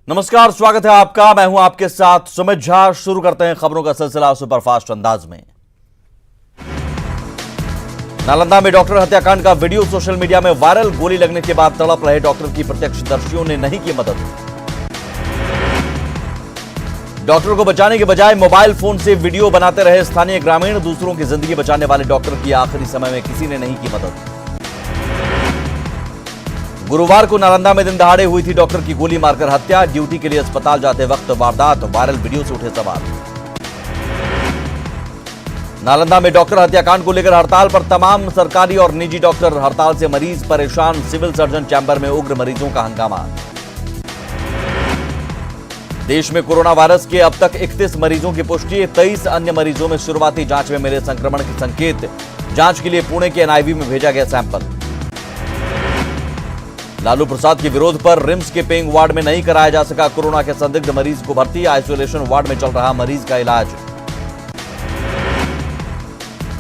नमस्कार, स्वागत है आपका। मैं हूं आपके साथ सुमित झा। शुरू करते हैं खबरों का सिलसिला सुपरफास्ट अंदाज में। नालंदा में डॉक्टर हत्याकांड का वीडियो सोशल मीडिया में वायरल। गोली लगने के बाद तड़प रहे डॉक्टर की प्रत्यक्षदर्शियों ने नहीं की मदद। डॉक्टर को बचाने के बजाय मोबाइल फोन से वीडियो बनाते रहे स्थानीय ग्रामीण। दूसरों की जिंदगी बचाने वाले डॉक्टर की आखिरी समय में किसी ने नहीं की मदद। गुरुवार को नालंदा में दिन दहाड़े हुई थी डॉक्टर की गोली मारकर हत्या। ड्यूटी के लिए अस्पताल जाते वक्त वारदात। वायरल वीडियो से उठे सवाल। नालंदा में डॉक्टर हत्याकांड को लेकर हड़ताल पर तमाम सरकारी और निजी डॉक्टर। हड़ताल से मरीज परेशान। सिविल सर्जन चैंबर में उग्र मरीजों का हंगामा। देश में कोरोना वायरस के अब तक 31 मरीजों की पुष्टि। 23 अन्य मरीजों में शुरुआती जांच में मिले संक्रमण के संकेत। जांच के लिए पुणे के एनआईवी में भेजा गया सैंपल। लालू प्रसाद के विरोध पर रिम्स के पेइंग वार्ड में नहीं कराया जा सका कोरोना के संदिग्ध मरीज को भर्ती। आइसोलेशन वार्ड में चल रहा मरीज का इलाज।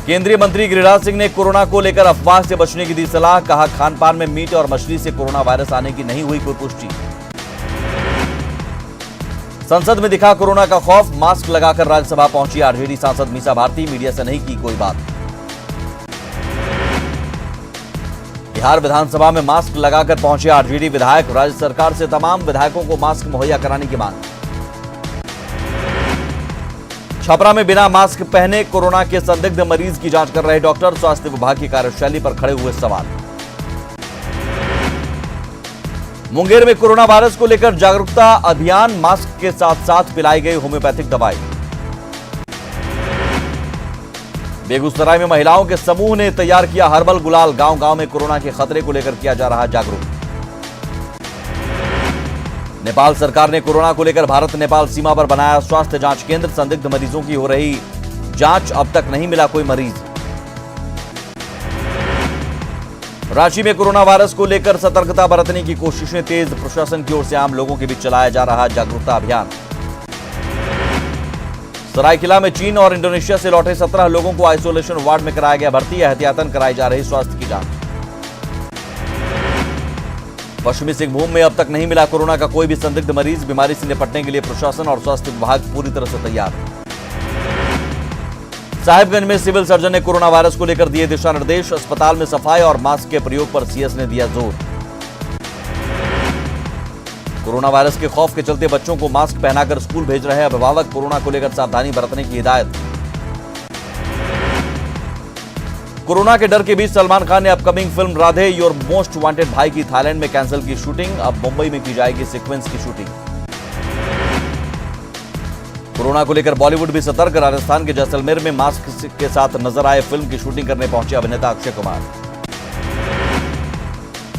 केंद्रीय मंत्री गिरिराज सिंह ने कोरोना को लेकर अफवाह से बचने की दी सलाह। कहा, खान पान में मीट और मछली से कोरोना वायरस आने की नहीं हुई कोई पुष्टि। संसद में दिखा कोरोना का खौफ। मास्क लगाकर राज्यसभा पहुंची आरजेडी सांसद मीसा भारती। मीडिया से नहीं की कोई बात। बिहार विधानसभा में मास्क लगाकर पहुंचे आरजेडी विधायक। राज्य सरकार से तमाम विधायकों को मास्क मुहैया कराने की मांग। छपरा में बिना मास्क पहने कोरोना के संदिग्ध मरीज की जांच कर रहे डॉक्टर। स्वास्थ्य विभाग की कार्यशैली पर खड़े हुए सवाल। मुंगेर में कोरोना वायरस को लेकर जागरूकता अभियान। मास्क के साथ साथ पिलाई गई होम्योपैथिक दवाई। बेगूसराय में महिलाओं के समूह ने तैयार किया हर्बल गुलाल। गांव गांव में कोरोना के खतरे को लेकर किया जा रहा जागरूक। नेपाल सरकार ने कोरोना को लेकर भारत नेपाल सीमा पर बनाया स्वास्थ्य जांच केंद्र। संदिग्ध मरीजों की हो रही जांच। अब तक नहीं मिला कोई मरीज। रांची में कोरोना वायरस को लेकर सतर्कता बरतने की कोशिशें तेज। प्रशासन की ओर से आम लोगों के बीच चलाया जा रहा जागरूकता अभियान। सरायकेला में चीन और इंडोनेशिया से लौटे 17 लोगों को आइसोलेशन वार्ड में कराया गया भर्ती। एहतियातन कराई जा रही स्वास्थ्य की जांच। पश्चिमी सिंहभूम में अब तक नहीं मिला कोरोना का कोई भी संदिग्ध मरीज। बीमारी से निपटने के लिए प्रशासन और स्वास्थ्य विभाग पूरी तरह से तैयार। साहिबगंज में सिविल सर्जन ने कोरोना वायरस को लेकर दिए दिशा निर्देश। अस्पताल में सफाई और मास्क के प्रयोग पर सीएस ने दिया जोर। कोरोना वायरस के खौफ के चलते बच्चों को मास्क पहनाकर स्कूल भेज रहे अभिभावक। कोरोना को लेकर सावधानी बरतने की हिदायत। कोरोना के डर के बीच सलमान खान ने upcoming film Radhe your most wanted भाई की थाईलैंड में कैंसिल की शूटिंग। अब मुंबई में की जाएगी सीक्वेंस की शूटिंग। कोरोना को लेकर बॉलीवुड भी सतर्क। राजस्थान के जैसलमेर में मास्क के साथ नजर आए फिल्म की शूटिंग करने पहुंचे अभिनेता अक्षय कुमार।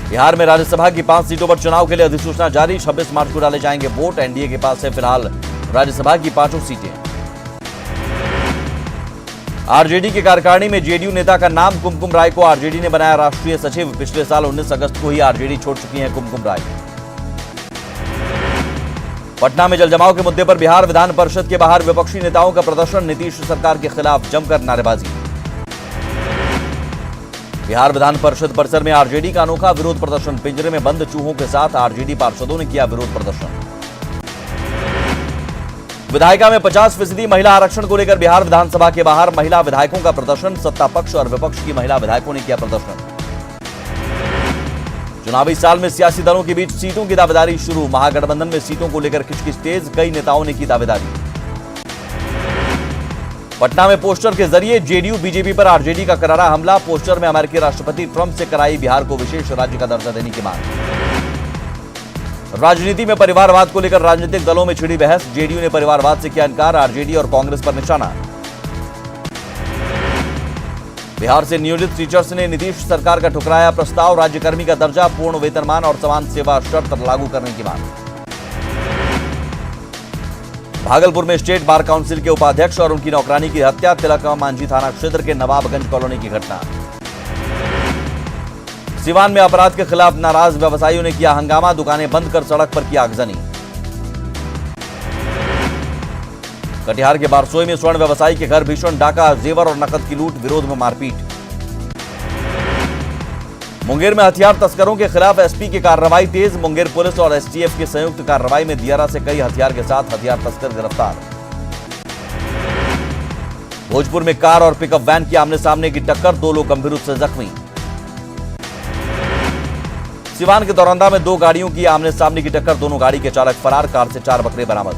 बिहार में राज्यसभा की 5 सीटों पर चुनाव के लिए अधिसूचना जारी। 26 मार्च को डाले जाएंगे वोट। एनडीए के पास है फिलहाल राज्यसभा की 5 सीटें। आरजेडी की कार्यकारिणी में जेडीयू नेता का नाम कुमकुम राय को आरजेडी ने बनाया राष्ट्रीय सचिव। पिछले साल 19 अगस्त को ही आरजेडी छोड़ चुकी हैं कुमकुम राय। पटना में जलजमाव के मुद्दे पर बिहार विधान परिषद के बाहर विपक्षी नेताओं का प्रदर्शन। नीतीश सरकार के खिलाफ जमकर नारेबाजी। बिहार विधान परिषद परिसर में आरजेडी का अनोखा विरोध प्रदर्शन। पिंजरे में बंद चूहों के साथ आरजेडी पार्षदों ने किया विरोध प्रदर्शन। विधायिका में 50% महिला आरक्षण को लेकर बिहार विधानसभा के बाहर महिला विधायकों का प्रदर्शन। सत्ता पक्ष और विपक्ष की महिला विधायकों ने किया प्रदर्शन। चुनावी साल में सियासी दलों के बीच सीटों की दावेदारी शुरू। महागठबंधन में सीटों को लेकर खिचखिच तेज। कई नेताओं ने की दावेदारी। पटना में पोस्टर के जरिए जेडीयू बीजेपी पर आरजेडी का करारा हमला। पोस्टर में अमेरिकी राष्ट्रपति ट्रंप से कराई बिहार को विशेष राज्य का दर्जा देने की मांग। राजनीति में परिवारवाद को लेकर राजनीतिक दलों में छिड़ी बहस। जेडीयू ने परिवारवाद से किया इनकार। आरजेडी और कांग्रेस पर निशाना। बिहार से नियोजित टीचर्स ने नीतीश सरकार का ठुकराया प्रस्ताव। राज्यकर्मी का दर्जा, पूर्ण वेतनमान और समान सेवा शर्त लागू करने की मांग। भागलपुर में स्टेट बार काउंसिल के उपाध्यक्ष और उनकी नौकरानी की हत्या। तिलक मांझी थाना क्षेत्र के नवाबगंज कॉलोनी की घटना। सिवान में अपराध के खिलाफ नाराज व्यवसायियों ने किया हंगामा। दुकानें बंद कर सड़क पर किया आगजनी। कटिहार के बारसोई में स्वर्ण व्यवसायी के घर भीषण डाका। जेवर और नकद की लूट। विरोध में मारपीट। मुंगेर में हथियार तस्करों के खिलाफ एसपी की कार्रवाई तेज। मुंगेर पुलिस और एसटीएफ की संयुक्त कार्रवाई में दियारा से कई हथियार के साथ हथियार तस्कर गिरफ्तार। भोजपुर में कार और पिकअप वैन की आमने सामने की टक्कर, 2 लोग गंभीर रूप से जख्मी। सिवान के दौरानदा में 2 गाड़ियों की आमने सामने की टक्कर, दोनों गाड़ी के चालक फरार, कार से 4 बकरे बरामद।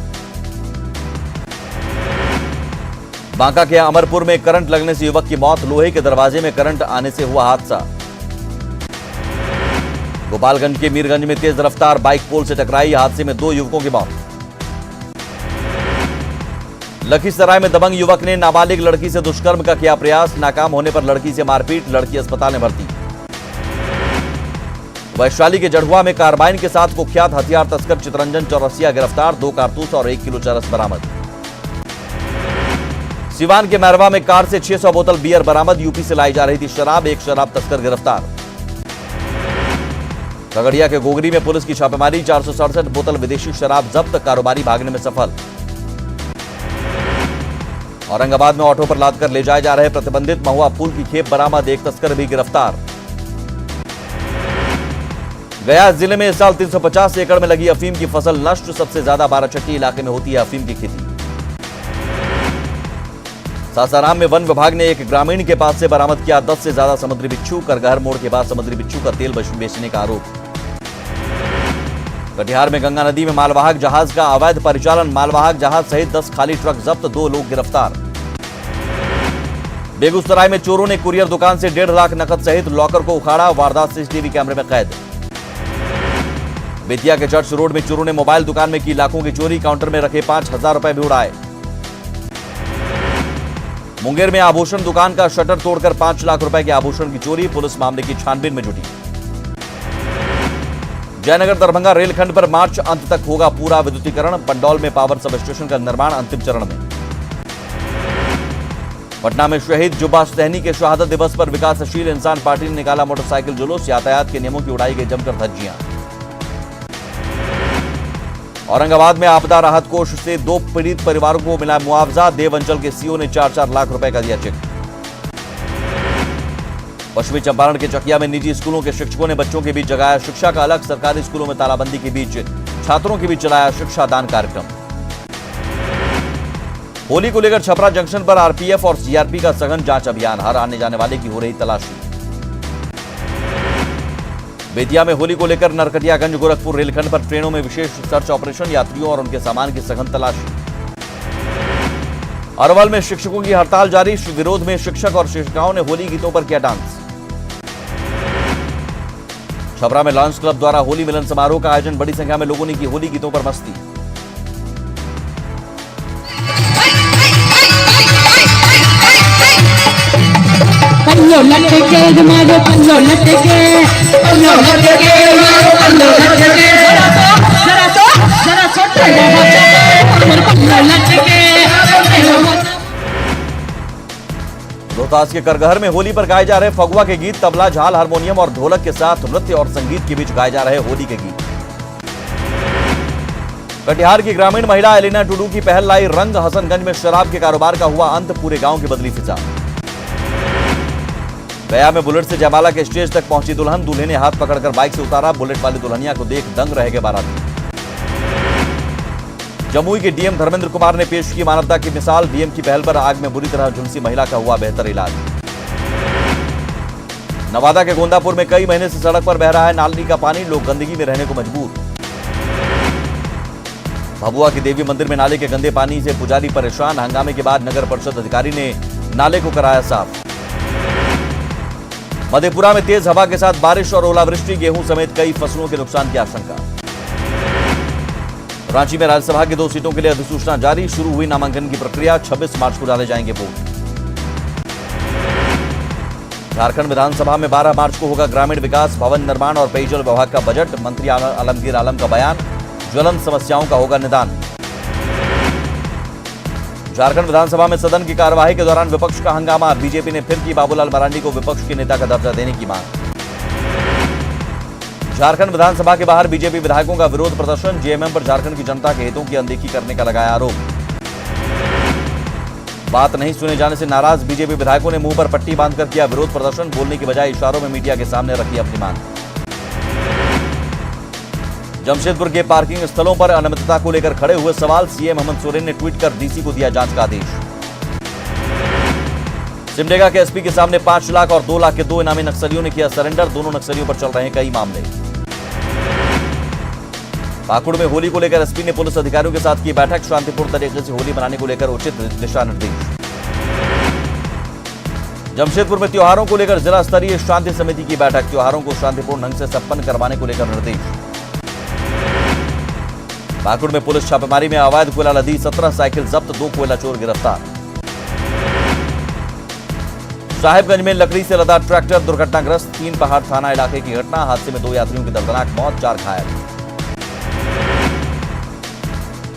बांका के अमरपुर में करंट लगने से युवक की मौत, लोहे के दरवाजे में करंट आने से हुआ हादसा। गोपालगंज के मीरगंज में तेज रफ्तार बाइक पोल से टकराई, हादसे में 2 युवकों की मौत। लखीसराय में दबंग युवक ने नाबालिग लड़की से दुष्कर्म का किया प्रयास, नाकाम होने पर लड़की से मारपीट, लड़की अस्पताल में भर्ती। वैशाली के जड़ुआ में कार्बाइन के साथ कुख्यात हथियार तस्कर चितरंजन चौरसिया गिरफ्तार, 2 कारतूस और 1 किलो चरस बरामद। सिवान के मैरवा में कार से 600 बोतल बियर बरामद, यूपी से लाई जा रही थी शराब, 1 शराब तस्कर गिरफ्तार। खगड़िया के गोगरी में पुलिस की छापेमारी, 467 बोतल विदेशी शराब जब्त, कारोबारी भागने में सफल। औरंगाबाद में ऑटो पर लादकर ले जाए जा रहे प्रतिबंधित महुआ फूल की खेप बरामद, 1 तस्कर भी गिरफ्तार। गया जिले में इस साल 350 एकड़ में लगी अफीम की फसल नष्ट, सबसे ज्यादा बाराचट्टी इलाके में होती है अफीम की खेती। सासाराम में वन विभाग ने एक ग्रामीण के पास से बरामद किया 10 से ज्यादा समुद्री बिच्छू, करगहर मोड़ के बाद समुद्री बिच्छू का तेल बेचने का आरोप। कटिहार में गंगा नदी में मालवाहक जहाज का अवैध परिचालन, मालवाहक जहाज सहित 10 खाली ट्रक जब्त, 2 लोग गिरफ्तार। बेगूसराय में चोरों ने कुरियर दुकान से 1.5 लाख नकद सहित लॉकर को उखाड़ा, वारदात सीसीटीवी कैमरे में कैद। बेतिया के चर्च रोड में चोरों ने मोबाइल दुकान में की लाखों की चोरी, काउंटर में रखे 5,000 रुपए भी उड़ाए। मुंगेर में आभूषण दुकान का शटर तोड़कर 5 लाख रुपए के आभूषण की चोरी, पुलिस मामले की छानबीन में जुटी। जयनगर दरभंगा रेलखंड पर मार्च अंत तक होगा पूरा विद्युतीकरण, पंडौल में पावर सब स्टेशन का निर्माण अंतिम चरण में। पटना में शहीद जुब्बा सहनी के शहादत दिवस पर विकासशील इंसान पार्टी ने निकाला मोटरसाइकिल जुलूस, यातायात के नियमों की उड़ाई गई जमकर धज्जियां। औरंगाबाद में आपदा राहत कोष से 2 पीड़ित परिवारों को मिला मुआवजा, देव अंचल के सीओ ने 4-4 लाख रुपए का दिया चेक। पश्चिमी चंपारण के चकिया में निजी स्कूलों के शिक्षकों ने बच्चों के बीच जगाया शिक्षा का अलग, सरकारी स्कूलों में तालाबंदी के बीच छात्रों के बीच चलाया शिक्षा दान कार्यक्रम। होली को लेकर छपरा जंक्शन पर आरपीएफ और सीआरपी का सघन जांच अभियान, हर आने जाने वाले की हो रही तलाशी। बेतिया में होली को लेकर नरकटियागंज गोरखपुर रेलखंड पर ट्रेनों में विशेष सर्च ऑपरेशन, यात्रियों और उनके सामान की सघन तलाशी। अरवल में शिक्षकों की हड़ताल जारी, विरोध में शिक्षक और शिक्षिकाओं ने होली गीतों पर किया डांस। छपरा में लॉन्स क्लब द्वारा होली मिलन समारोह का आयोजन, बड़ी संख्या में लोगों ने की होली गीतों पर मस्ती। पल्लो लटके मारो पल्लो लटके पल्लो लटके मारो पल्लो लटके जरा तो पल्लो लटके। रोहतास के करगहर में होली पर गाए जा रहे फगुआ के गीत, तबला, झाल, हारमोनियम और ढोलक के साथ नृत्य और संगीत के बीच गाए जा रहे होली के गीत। कटिहार की ग्रामीण महिला एलिना टुडू की पहल लाई रंग, हसनगंज में शराब के कारोबार का हुआ अंत, पूरे गांव की बदली फिजा। गया में बुलेट से जयमाला के स्टेज तक पहुंची दुल्हन, दूल्हे ने हाथ पकड़कर बाइक से उतारा, बुलेट वाली दुल्हनिया को देख दंग रह गए बाराती। जमुई के डीएम धर्मेंद्र कुमार ने पेश की मानवता की मिसाल, डीएम की पहल पर आग में बुरी तरह झुलसी महिला का हुआ बेहतर इलाज। नवादा के गोंदापुर में कई महीने से सड़क पर बह रहा है नाली का पानी, लोग गंदगी में रहने को मजबूर। भभुआ की देवी मंदिर में नाले के गंदे पानी से पुजारी परेशान, हंगामे के बाद नगर परिषद अधिकारी ने नाले को कराया साफ। मधेपुरा में तेज हवा के साथ बारिश और ओलावृष्टि, गेहूं समेत कई फसलों के नुकसान की आशंका। रांची में राज्यसभा की 2 सीटों के लिए अधिसूचना जारी, शुरू हुई नामांकन की प्रक्रिया, 26 मार्च को डाले जाएंगे वोट। झारखंड विधानसभा में 12 मार्च को होगा ग्रामीण विकास, भवन निर्माण और पेयजल विभाग का बजट, मंत्री आलमगीर आलम का बयान, ज्वलंत समस्याओं का होगा निदान। झारखंड विधानसभा में सदन की कार्यवाही के दौरान विपक्ष का हंगामा, बीजेपी ने फिर की बाबूलाल मरांडी को विपक्ष के नेता का दर्जा देने की मांग। झारखंड विधानसभा के बाहर बीजेपी विधायकों का विरोध प्रदर्शन, जेएमएम पर झारखंड की जनता के हितों की अनदेखी करने का लगाया आरोप। बात नहीं सुने जाने से नाराज बीजेपी विधायकों ने मुंह पर पट्टी बांधकर किया विरोध प्रदर्शन। बोलने की बजाय इशारों में मीडिया के सामने रखी अपनी मांग। जमशेदपुर के पार्किंग स्थलों पर अनियमितता को लेकर खड़े हुए सवाल। सीएम हेमंत सोरेन ने ट्वीट कर डीसी को दिया जांच का आदेश। सिमडेगा के एसपी के सामने 5 लाख और 2 लाख के 2 इनामी नक्सलियों ने किया सरेंडर। दोनों नक्सलियों पर चल रहे हैं कई मामले। पाकुड़ में होली को लेकर एसपी ने पुलिस अधिकारियों के साथ की बैठक। शांतिपूर्ण तरीके से होली मनाने को लेकर उचित दिशा निर्देश। जमशेदपुर में त्योहारों को लेकर जिला स्तरीय शांति समिति की बैठक। त्योहारों को शांतिपूर्ण ढंग से संपन्न करवाने को लेकर निर्देश। पाकुड़ में पुलिस छापेमारी में अवैध कोयला लदी। 17 साइकिल जब्त, 2 कोयला चोर गिरफ्तार। साहिबगंज में लकड़ी से लदा ट्रैक्टर दुर्घटनाग्रस्त। 3 पहाड़ थाना इलाके की घटना। हादसे में 2 यात्रियों की दर्दनाक मौत, 4 घायल।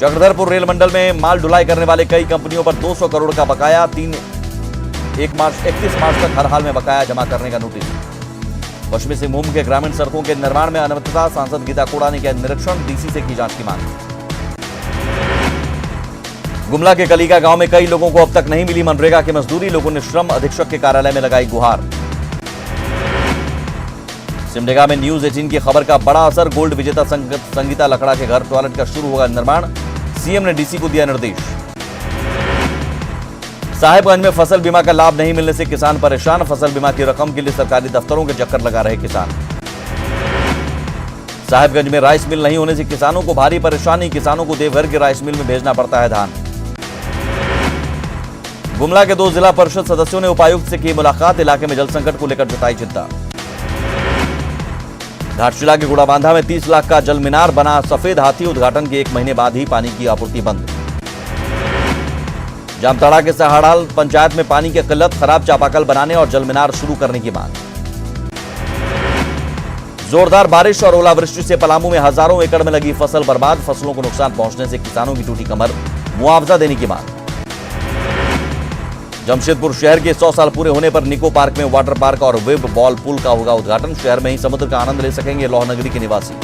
चक्रधरपुर रेल मंडल में माल ढुलाई करने वाले कई कंपनियों पर 200 करोड़ का बकाया। 31 मार्च तक हर हाल में बकाया जमा करने का नोटिस। पश्चिमी सिंहभूम के ग्रामीण सड़कों के निर्माण में अनियमितता। सांसद गीता कोड़ा ने किया निरीक्षण। डीसी से की जांच की मांग। गुमला के कलीगा गांव में कई लोगों को अब तक नहीं मिली मनरेगा की मजदूरी। लोगों ने श्रम अधीक्षक के कार्यालय में लगाई गुहार। सिमडेगा में न्यूज 18 की खबर का बड़ा असर। गोल्ड विजेता संगीता लकड़ा के घर टॉयलेट का शुरू होगा निर्माण। सीएम ने डीसी को दिया निर्देश। साहिबगंज में फसल बीमा का लाभ नहीं मिलने से किसान परेशान। फसल बीमा की रकम के लिए सरकारी दफ्तरों के चक्कर लगा रहे किसान। साहिबगंज में राइस मिल नहीं होने से किसानों को भारी परेशानी। किसानों को देवघर के राइस मिल में भेजना पड़ता है धान। गुमला के 2 जिला परिषद सदस्यों ने उपायुक्त से की मुलाकात। इलाके में जल संकट को लेकर जताई चिंता। घाटशिला के गुड़ाबांधा में 30 लाख का जल मीनार बना सफेद हाथी। उद्घाटन के 1 महीने बाद ही पानी की आपूर्ति बंद। जामताड़ा के सहाड़ाल पंचायत में पानी की किल्लत। खराब चापाकल बनाने और जल मीनार शुरू करने की मांग। जोरदार बारिश और ओलावृष्टि से पलामू में हजारों एकड़ में लगी फसल बर्बाद। फसलों को नुकसान पहुंचने से किसानों की टूटी कमर। मुआवजा देने की मांग। जमशेदपुर शहर के 100 साल पूरे होने पर निको पार्क में वाटर पार्क और वेब बॉल पुल का होगा उद्घाटन। शहर में ही समुद्र का आनंद ले सकेंगे लौहनगरी के निवासी।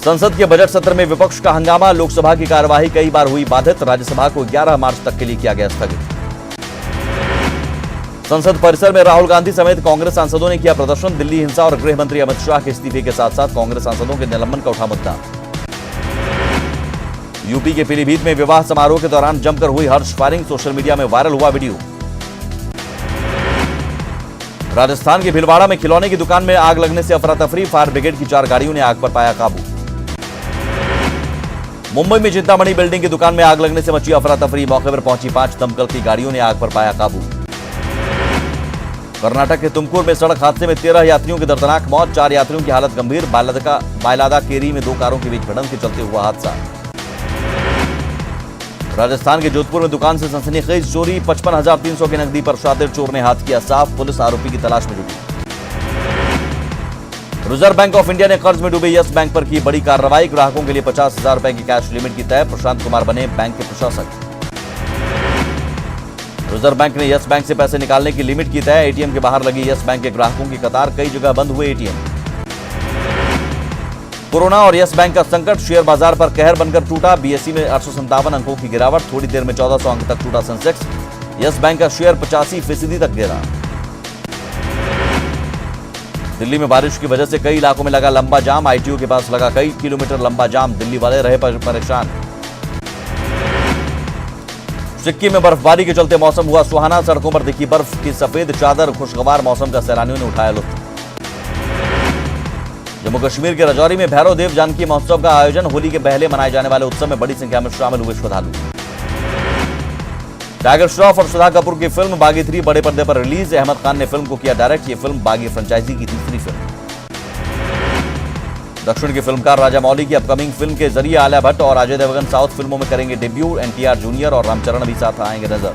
संसद के बजट सत्र में विपक्ष का हंगामा। लोकसभा की कार्यवाही कई बार हुई बाधित। राज्यसभा को 11 मार्च तक के लिए किया गया स्थगित। संसद परिसर में राहुल गांधी समेत कांग्रेस सांसदों ने किया प्रदर्शन। दिल्ली हिंसा और गृह मंत्री अमित शाह के इस्तीफे के साथ साथ कांग्रेस सांसदों के निलंबन का उठा मुद्दा। यूपी के पीलीभीत में विवाह समारोह के दौरान जमकर हुई हर्ष फायरिंग। सोशल मीडिया में वायरल हुआ वीडियो। राजस्थान के भीलवाड़ा में खिलौने की दुकान में आग लगने से अफरा तफरी। फायर ब्रिगेड की 4 गाड़ियों ने आग पर पाया काबू। मुंबई में चिंतामणि बिल्डिंग की दुकान में आग लगने से मची अफरा तफरी। मौके पर पहुंची 5 दमकल की गाड़ियों ने आग पर पाया काबू। कर्नाटक के तुमकुर में सड़क हादसे में 13 यात्रियों की दर्दनाक मौत। 4 यात्रियों की हालत गंभीर। बायलादा केरी में 2 कारों के बीच भिड़ंत के चलते हुआ हादसा। राजस्थान के जोधपुर में दुकान से सनसनीखेज चोरी। 55,300 की नकदी पर शातिर चोर ने हाथ किया साफ। पुलिस आरोपी की तलाश में जुटी। रिजर्व बैंक ऑफ इंडिया ने कर्ज में डूबे यस बैंक पर की बड़ी कार्रवाई। ग्राहकों के लिए 50,000 रुपए की कैश लिमिट की तय। प्रशांत कुमार बने बैंक के प्रशासक। रिजर्व बैंक ने यस बैंक से पैसे निकालने की लिमिट की तय। एटीएम के बाहर लगी यस बैंक के ग्राहकों की कतार। कई जगह बंद हुए एटीएम। कोरोना और यस बैंक का संकट। शेयर बाजार पर कहर बनकर टूटा। बीएसई में 857 अंकों की गिरावट। थोड़ी देर में 1400 अंक तक टूटा सेंसेक्स। यस बैंक का शेयर 85% तक गिरा। दिल्ली में बारिश की वजह से कई इलाकों में लगा लंबा जाम। आईटीओ के पास लगा कई किलोमीटर लंबा जाम। दिल्ली वाले रहे परेशान। सिक्किम में बर्फबारी के चलते मौसम हुआ सुहाना। सड़कों पर दिखी बर्फ की सफेद चादर। खुशगवार मौसम का सैलानियों ने उठाया लुत्फ। जम्मू कश्मीर के राजौरी में भैरव देव जानकी महोत्सव का आयोजन। होली के पहले मनाए जाने वाले उत्सव में बड़ी संख्या में शामिल हुए श्रद्धालु। टाइगर श्रॉफ और सुधा कपूर की फिल्म बागी 3 बड़े पर्दे पर रिलीज। अहमद खान ने फिल्म को किया डायरेक्ट। ये फिल्म बागी फ्रेंचाइजी की तीसरी फिल्म। दक्षिण के फिल्मकार राजा मौली की अपकमिंग फिल्म के जरिए आलिया भट्ट और अजय देवगन साउथ फिल्मों में करेंगे डेब्यू। एनटीआर जूनियर और रामचरण भी साथ आएंगे नजर।